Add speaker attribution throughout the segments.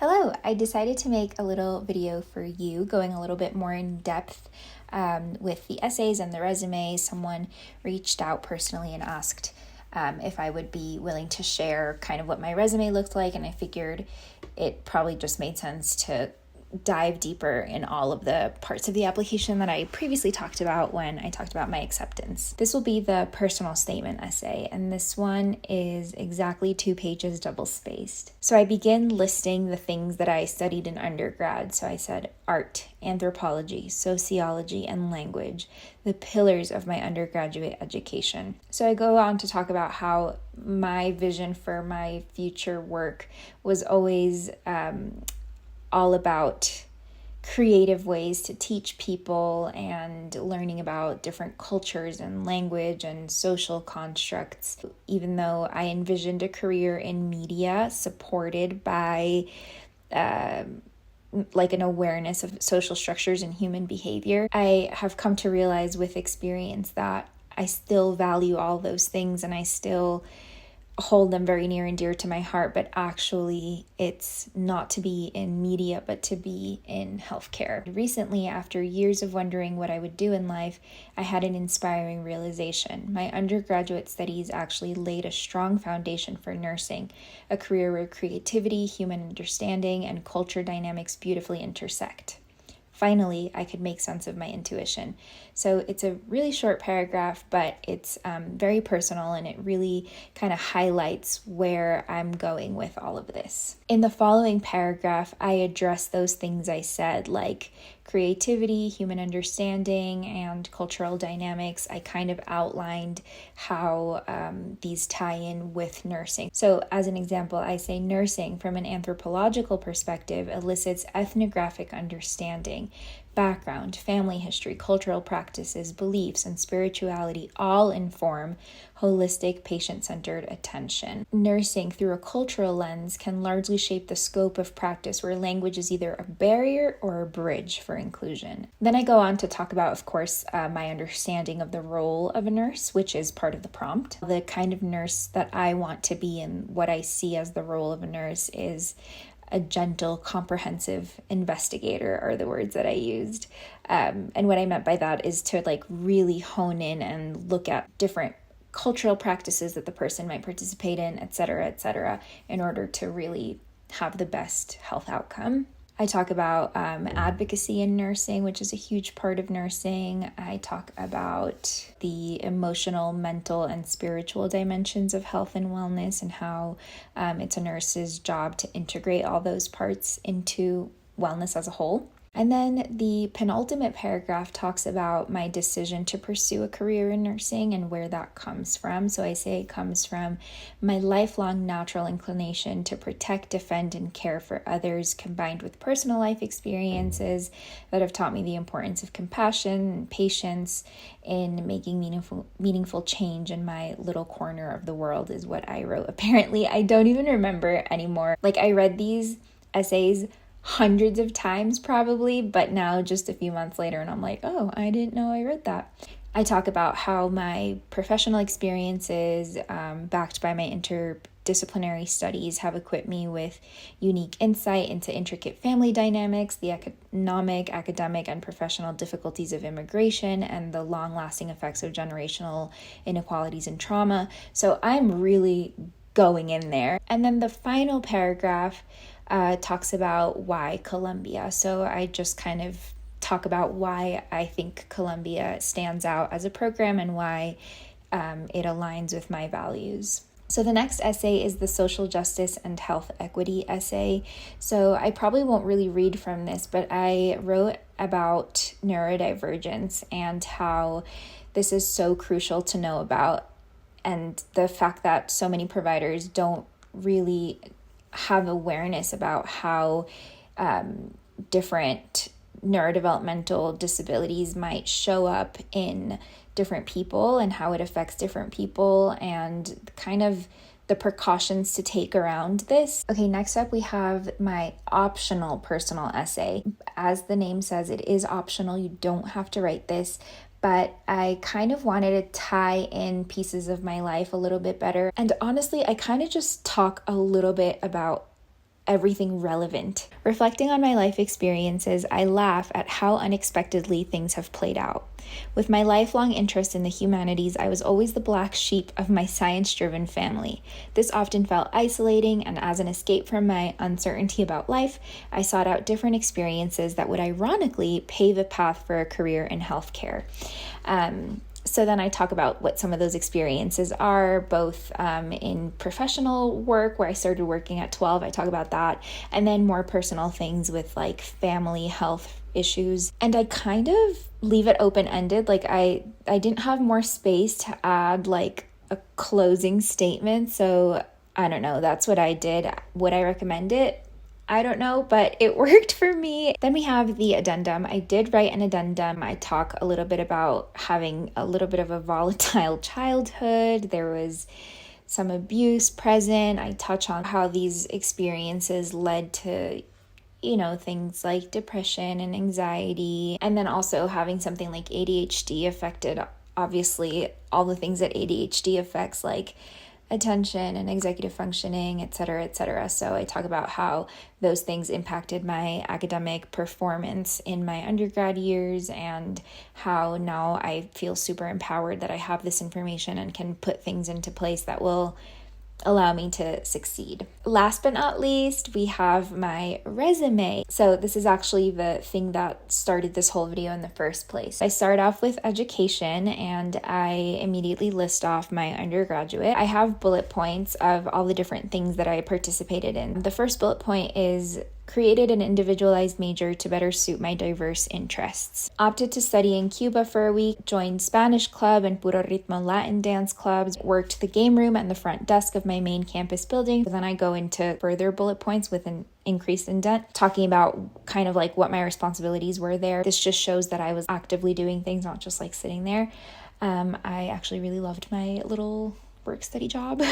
Speaker 1: Hello, I decided to make a little video for you going a little bit more in depth with the essays and the resume. Someone reached out personally and asked if I would be willing to share kind of what my resume looked like, and I figured it probably just made sense to dive deeper in all of the parts of the application that I previously talked about when I talked about my acceptance. This will be the personal statement essay, and this one is exactly 2 pages double-spaced. So I begin listing the things that I studied in undergrad. So I said art, anthropology, sociology, and language, the pillars of my undergraduate education. So I go on to talk about how my vision for my future work was always all about creative ways to teach people and learning about different cultures and language and social constructs. Even though I envisioned a career in media supported by like an awareness of social structures and human behavior, I have come to realize with experience that I still value all those things and I still hold them very near and dear to my heart, but actually it's not to be in media, but to be in healthcare. Recently, after years of wondering what I would do in life, I had an inspiring realization. My undergraduate studies actually laid a strong foundation for nursing, a career where creativity, human understanding, and culture dynamics beautifully intersect. Finally, I could make sense of my intuition. So it's a really short paragraph, but it's very personal, and it really kind of highlights where I'm going with all of this. In the following paragraph, I address those things I said, like creativity, human understanding, and cultural dynamics. I kind of outlined how these tie in with nursing. So as an example, I say nursing from an anthropological perspective elicits ethnographic understanding, background, family history, cultural practices, beliefs, and spirituality all inform holistic, patient-centered attention. Nursing through a cultural lens can largely shape the scope of practice, where language is either a barrier or a bridge for inclusion. Then I go on to talk about, of course, my understanding of the role of a nurse, which is part of the prompt. The kind of nurse that I want to be and what I see as the role of a nurse is a gentle, comprehensive investigator are the words that I used. And what I meant by that is to really hone in and look at different cultural practices that the person might participate in, et cetera, in order to really have the best health outcome. I talk about advocacy in nursing, which is a huge part of nursing. I talk about the emotional, mental, and spiritual dimensions of health and wellness, and how it's a nurse's job to integrate all those parts into wellness as a whole. And then the penultimate paragraph talks about my decision to pursue a career in nursing and where that comes from. So I say it comes from my lifelong natural inclination to protect, defend, and care for others, combined with personal life experiences that have taught me the importance of compassion and patience in making meaningful change in my little corner of the world, is what I wrote. Apparently, I don't even remember anymore. I read these essays hundreds of times probably, but now just a few months later and I'm like, oh, I didn't know I wrote that. I talk about how my professional experiences, backed by my interdisciplinary studies, have equipped me with unique insight into intricate family dynamics, the economic, academic, and professional difficulties of immigration, and the long-lasting effects of generational inequalities and trauma. So I'm really going in there. And then the final paragraph talks about why Columbia. So I just kind of talk about why I think Columbia stands out as a program and why it aligns with my values. So the next essay is the social justice and health equity essay. So I probably won't really read from this, but I wrote about neurodivergence and how this is so crucial to know about, and the fact that so many providers don't really have awareness about how different neurodevelopmental disabilities might show up in different people and how it affects different people, and kind of the precautions to take around this. Okay, next up we have my optional personal essay. As the name says, it is optional. You don't have to write this, but I kind of wanted to tie in pieces of my life a little bit better. And honestly, I kind of just talk a little bit about everything relevant. Reflecting on my life experiences, I laugh at how unexpectedly things have played out. With my lifelong interest in the humanities, I was always the black sheep of my science-driven family. This often felt isolating, and as an escape from my uncertainty about life, I sought out different experiences that would ironically pave a path for a career in healthcare. So then I talk about what some of those experiences are, both in professional work, where I started working at 12, I talk about that, and then more personal things with like family health issues. And I kind of leave it open-ended. Like I didn't have more space to add like a closing statement. So I don't know, that's what I did. Would I recommend it? I don't know, but it worked for me. Then we have the addendum. I did write an addendum. I talk a little bit about having a little bit of a volatile childhood. There was some abuse present. I touch on how these experiences led to, things like depression and anxiety. And then also having something like ADHD affected, obviously, all the things that ADHD affects, like attention and executive functioning, et cetera, et cetera. So I talk about how those things impacted my academic performance in my undergrad years and how now I feel super empowered that I have this information and can put things into place that will allow me to succeed. Last but not least, we have my resume. So this is actually the thing that started this whole video in the first place. I start off with education and I immediately list off my undergraduate. I have bullet points of all the different things that I participated in. The first bullet point is created an individualized major to better suit my diverse interests. Opted to study in Cuba for a week, joined Spanish club and Puro Ritmo Latin dance clubs, worked the game room and the front desk of my main campus building. Then I go into further bullet points with an increased indent, talking about kind of like what my responsibilities were there. This just shows that I was actively doing things, not just like sitting there. I actually really loved my little work-study job.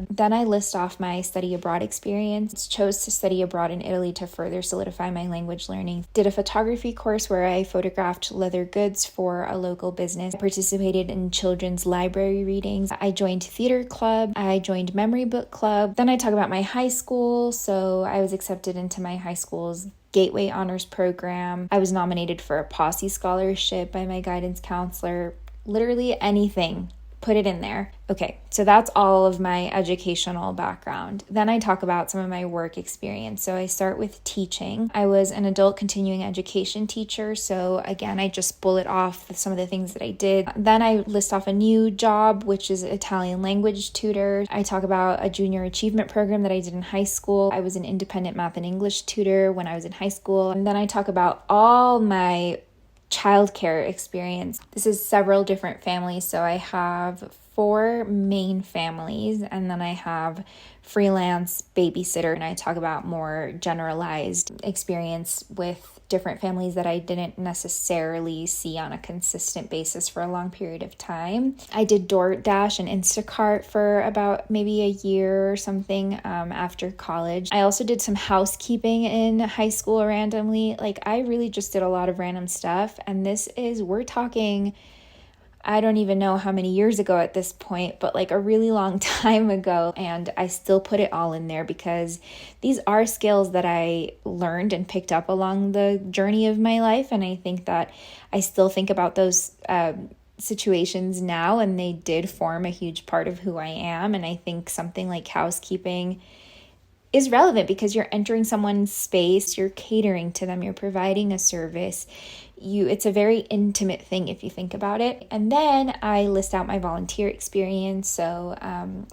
Speaker 1: Then I list off my study abroad experience. Chose to study abroad in Italy to further solidify my language learning. Did a photography course where I photographed leather goods for a local business. I participated in children's library readings. I joined theater club. I joined memory book club. Then I talk about my high school. So I was accepted into my high school's Gateway Honors Program. I was nominated for a Posse Scholarship by my guidance counselor. Literally anything. Put it in there. Okay, so that's all of my educational background. Then I talk about some of my work experience. So I start with teaching. I was an adult continuing education teacher. So again, I just bullet off some of the things that I did. Then I list off a new job, which is Italian language tutor. I talk about a junior achievement program that I did in high school. I was an independent math and English tutor when I was in high school. And then I talk about all my childcare experience. This is several different families. So I have 4 main families and then I have freelance babysitter, and I talk about more generalized experience with different families that I didn't necessarily see on a consistent basis for a long period of time. I did DoorDash and Instacart for about maybe a year or something after college. I also did some housekeeping in high school randomly. Like I really just did a lot of random stuff, and we're talking, I don't even know how many years ago at this point, but like a really long time ago. And I still put it all in there because these are skills that I learned and picked up along the journey of my life. And I think that I still think about those situations now, and they did form a huge part of who I am. And I think something like housekeeping is relevant because you're entering someone's space, you're catering to them, you're providing a service. It's a very intimate thing if you think about it. And then I list out my volunteer experience. So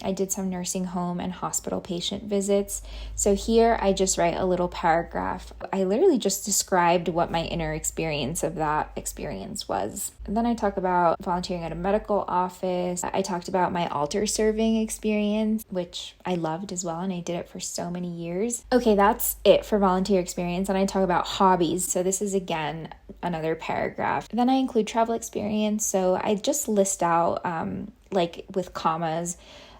Speaker 1: I did some nursing home and hospital patient visits. So here I just write a little paragraph. I literally just described what my inner experience of that experience was. And then I talk about volunteering at a medical office. I talked about my altar serving experience, which I loved as well, and I did it for so many years. Okay, that's it for volunteer experience. And I talk about hobbies. So this is again another paragraph. Then I include travel experience. So I just list out like with commas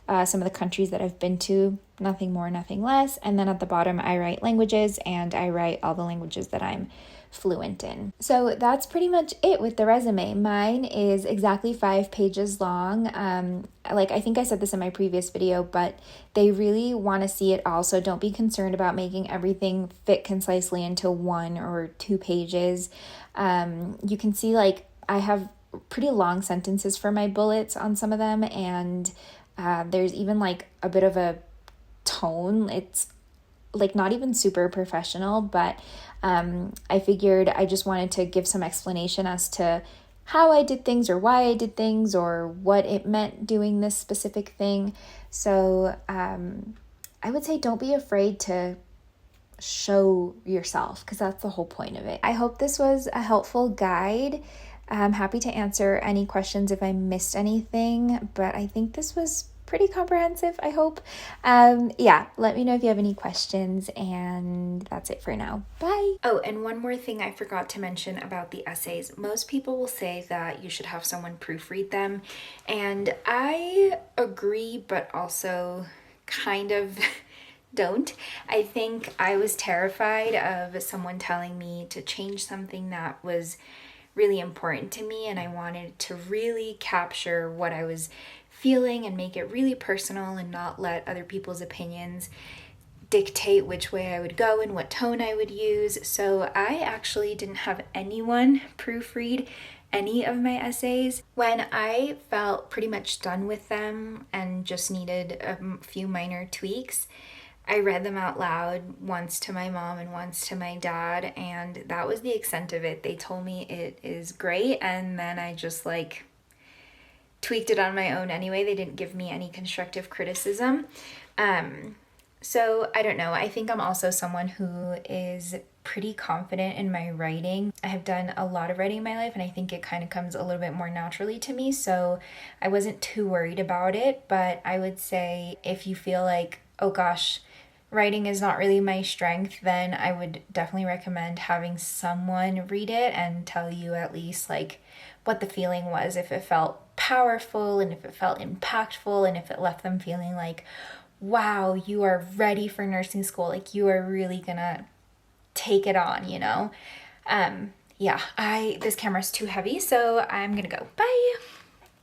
Speaker 1: some of the countries that I've been to, nothing more, nothing less. And then at the bottom, I write languages, and I write all the languages that I'm fluent in. So that's pretty much it with the resume. Mine is exactly 5 pages long. Like I think I said this in my previous video, but they really want to see it all. So don't be concerned about making everything fit concisely into 1 or 2 pages. You can see like I have pretty long sentences for my bullets on some of them, and there's even like a bit of a tone. It's like not even super professional, but I figured I just wanted to give some explanation as to how I did things or why I did things or what it meant doing this specific thing. So I would say don't be afraid to show yourself, because that's the whole point of it. I hope this was a helpful guide. I'm happy to answer any questions if I missed anything, but I think this was pretty comprehensive, I hope. Yeah, let me know if you have any questions, and that's it for now. Bye! Oh, and one more thing I forgot to mention about the essays. Most people will say that you should have someone proofread them, and I agree, but also kind of don't. I think I was terrified of someone telling me to change something that was really important to me, and I wanted to really capture what I was feeling and make it really personal and not let other people's opinions dictate which way I would go and what tone I would use. So I actually didn't have anyone proofread any of my essays. When I felt pretty much done with them and just needed a few minor tweaks, I read them out loud, once to my mom and once to my dad, and that was the extent of it. They told me it is great, and then I just like tweaked it on my own anyway. They didn't give me any constructive criticism. So I don't know. I think I'm also someone who is pretty confident in my writing. I have done a lot of writing in my life, and I think it kind of comes a little bit more naturally to me, so I wasn't too worried about it. But I would say if you feel like, oh gosh, writing is not really my strength, then I would definitely recommend having someone read it and tell you at least like what the feeling was, if it felt powerful and if it felt impactful and if it left them feeling like, wow, you are ready for nursing school, like you are really gonna take it on, you know? Yeah, this camera's too heavy, so I'm gonna go. Bye!